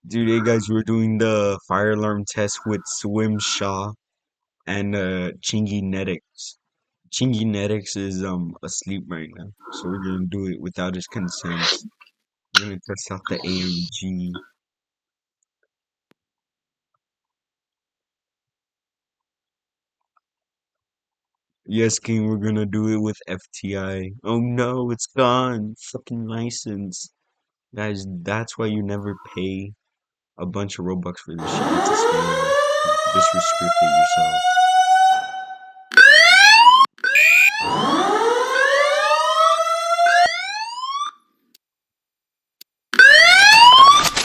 Today, guys, we're doing the fire alarm test with Blimpshaw and Chingynetics. Chingynetics is asleep right now, so we're gonna do it without his consent. We're gonna test out the AMG. Yes, King, we're gonna do it with FTI. Oh no, it's gone. Fucking license. Guys, that's why you never pay a bunch of Robux for this shit. It's a scam. Just restrict it yourself.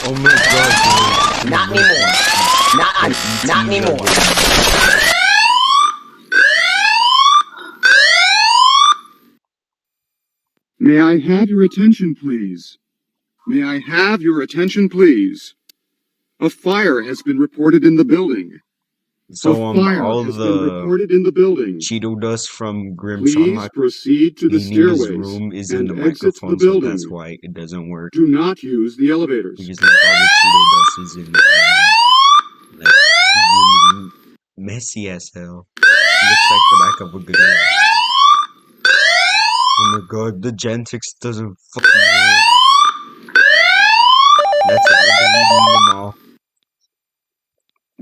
Oh my god, Not anymore. Not anymore. May I have your attention, please? May I have your attention, please? A fire has been reported in the building. So all the Cheeto dust from Grimshaw Please proceed to the his stairways room is in and the exit the microphone, so building. that's why it doesn't work. Do not use the elevators. Because like all the Cheeto dust is in like his room is messy as hell. It looks like the back of a gorilla. Oh my god, the Gentix doesn't fucking work. That's it, we're deleting them all.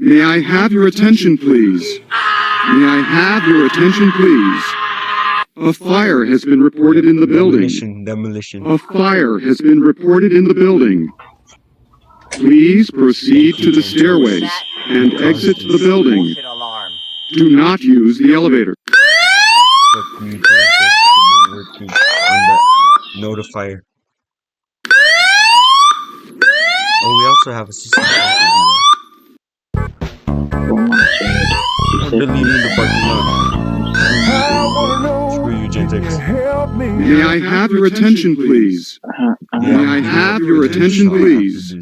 May I have your attention, please? May I have your attention, please? A fire has been reported in the building. Demolition. A fire has been reported in the building. Please proceed to the stairways and exit the building. Do not use the elevator. The communication not working on the notifier. Oh, we also have a system we're deleting the parking lot. Screw you, Gentix. May I have your attention, please? May I have your attention, please?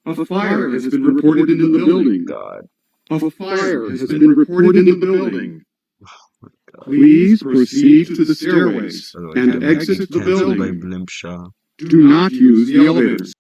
A fire has been reported in the building. God. A fire has been reported in the building. Please proceed to the stairways and exit the building. By Blimpshaw. Do not use the elevators.